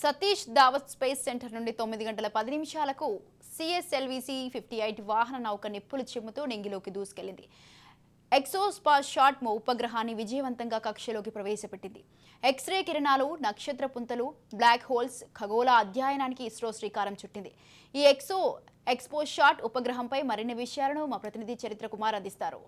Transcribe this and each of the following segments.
Satish ధావత్ space centre నుండి 9 గంటల 10 నిమిషాలకు CSLV-C-58 వాహన నౌక నిప్పులు చిమ్ముతూ నింగిలోకి దూసుకెళ్లింది. ఎక్సోస్పాట్ ఉపగ్రహాన్ని విజయవంతంగా కక్షలోకి ప్రవేశపెట్టింది. ఎక్స్రే కిరణాలు, నక్షత్ర పుంతలు, బ్లాక్ హోల్స్ ఖగోళ అధ్యయనానికి ఇస్రో శ్రీకారం చుట్టింది. ఈ ఎక్స్పోషాట్ ఉపగ్రహంపై మరిన్ని విషయాలను మా ప్రతినిధి చరిత్ర కుమార్ అందిస్తారు.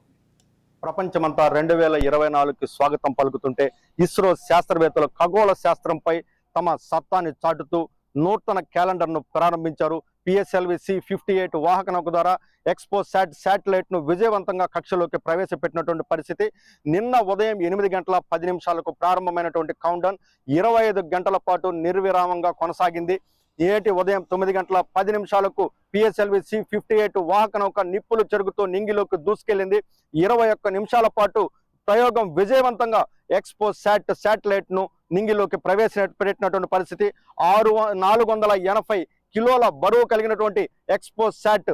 ప్రపంచమంతా 2024కి స్వాగతం పలుకుతుంటే ఇస్రో శాస్త్రవేత్తలు ఖగోళ శాస్త్రంపై తమ సత్తాన్ని చాటుతూ నూతన క్యాలెండర్ను ప్రారంభించారు. PSLV-C-58 వాహక నౌక ద్వారా ఎక్స్పోసాట్ శాటిలైట్ ను విజయవంతంగా కక్షలోకి ప్రవేశపెట్టినటువంటి పరిస్థితి. నిన్న ఉదయం 8 గంటల 10 నిమిషాలకు ప్రారంభమైనటువంటి కౌంట్డౌన్ 25 గంటల పాటు నిర్విరామంగా కొనసాగింది. నేటి ఉదయం 9 గంటల 10 నిమిషాలకు PSLV-C-58 వాహక నౌక నిప్పులు చెరుగుతూ నింగిలోకి దూసుకెళ్లింది. 21 నిమిషాల పాటు ప్రయోగం విజయవంతంగా ఎక్స్పోసాట్ శాటిలైట్ ను నింగిలోకి ప్రవేశపెట్టినటువంటి పరిస్థితి. 480 కిలోల బరువు కలిగినటువంటి ఎక్స్పోసాట్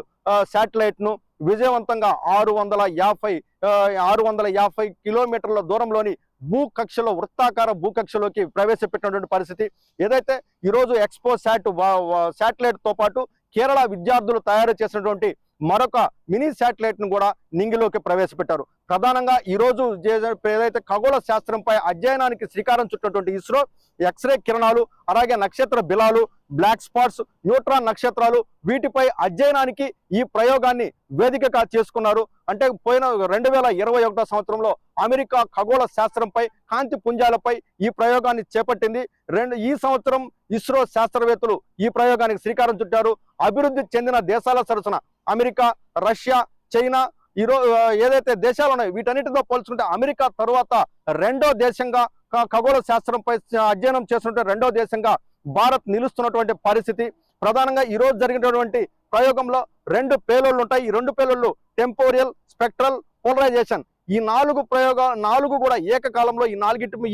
శాటిలైట్ ను విజయవంతంగా 650 కిలోమీటర్ల దూరంలోని భూకక్షలో వృత్తాకార భూకక్షలోకి ప్రవేశపెట్టినటువంటి పరిస్థితి. ఏదైతే ఈరోజు ఎక్స్పోసాట్ శాటిలైట్ తో పాటు కేరళ విద్యార్థులు తయారు చేసినటువంటి మరొక మినీ శాటిలైట్ ను కూడా నింగిలోకి ప్రవేశపెట్టారు. ప్రధానంగా ఈ రోజు ఏదైతే ఖగోళ శాస్త్రంపై అధ్యయనానికి శ్రీకారం చుట్టినటువంటి ఇస్రో ఎక్స్రే కిరణాలు, అలాగే నక్షత్ర బిలాలు, బ్లాక్ స్పాట్స్, న్యూట్రాన్ నక్షత్రాలు, వీటిపై అధ్యయనానికి ఈ ప్రయోగాన్ని వేదికగా చేసుకున్నారు. అంటే పోయిన 2021 సంవత్సరంలో అమెరికా ఖగోళ శాస్త్రంపై, కాంతి పుంజాలపై ఈ ప్రయోగాన్ని చేపట్టింది. ఈ సంవత్సరం ఇస్రో శాస్త్రవేత్తలు ఈ ప్రయోగానికి శ్రీకారం చుట్టారు. అభివృద్ధి చెందిన దేశాల సరసన అమెరికా, రష్యా, చైనా ఏదైతే దేశాలు ఉన్నాయో వీటన్నిటితో పోల్చుకుంటే అమెరికా తరువాత రెండో దేశంగా ఖగోళ శాస్త్రంపై అధ్యయనం చేస్తున్న రెండో దేశంగా భారత్ నిలుస్తున్నటువంటి పరిస్థితి. ప్రధానంగా ఈ రోజు జరిగినటువంటి ప్రయోగంలో 2 పేలోడ్లు ఉంటాయి. ఈ 2 పేలోడ్లు టెంపోరియల్, స్పెక్ట్రల్, పోలరైజేషన్, ఈ 4 కూడా ఏకకాలంలో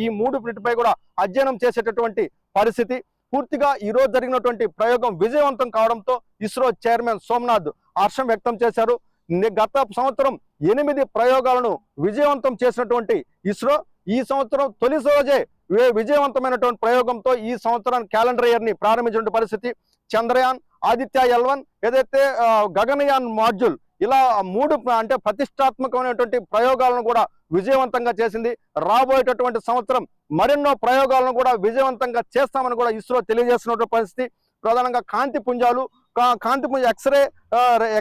ఈ 3 కూడా అధ్యయనం చేసేటటువంటి పరిస్థితి. పూర్తిగా ఈ రోజు జరిగినటువంటి ప్రయోగం విజయవంతం కావడంతో ఇస్రో చైర్మన్ సోమనాథ్ హర్షం వ్యక్తం చేశారు. గత సంవత్సరం 8 ప్రయోగాలను విజయవంతం చేసినటువంటి ఇస్రో ఈ సంవత్సరం తొలి రోజే విజయవంతమైనటువంటి ప్రయోగంతో ఈ సంవత్సరం క్యాలెండర్ ఇయర్ ని ప్రారంభించిన పరిస్థితి. చంద్రయాన్, ఆదిత్య L1, ఏదైతే గగనయాన్ మాడ్యూల్, ఇలా 3 అంటే ప్రతిష్టాత్మకమైనటువంటి ప్రయోగాలను కూడా విజయవంతంగా చేసింది. రాబోయేటటువంటి సంవత్సరం మరెన్నో ప్రయోగాలను కూడా విజయవంతంగా చేస్తామని కూడా ఇస్రో తెలియజేస్తున్నటువంటి పరిస్థితి. ప్రధానంగా కాంతి పుంజాలు,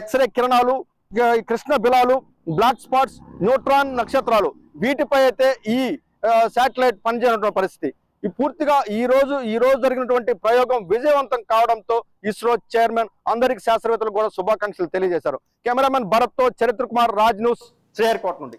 ఎక్స్రే కిరణాలు, కృష్ణ బిలాలు, బ్లాక్ స్పాట్స్, న్యూట్రాన్ నక్షత్రాలు, వీటిపై అయితే ఈ శాటిలైట్ పనిచేయనటువంటి పరిస్థితి. పూర్తిగా ఈ రోజు జరిగినటువంటి ప్రయోగం విజయవంతం కావడంతో ఇస్రో చైర్మన్ అందరికి శాస్త్రవేత్తలు కూడా శుభాకాంక్షలు తెలియజేశారు. కెమెరామెన్ భరత్ తో చరిత్ర కుమార్, రాజ్ న్యూస్, శ్రీహరికోట నుండి.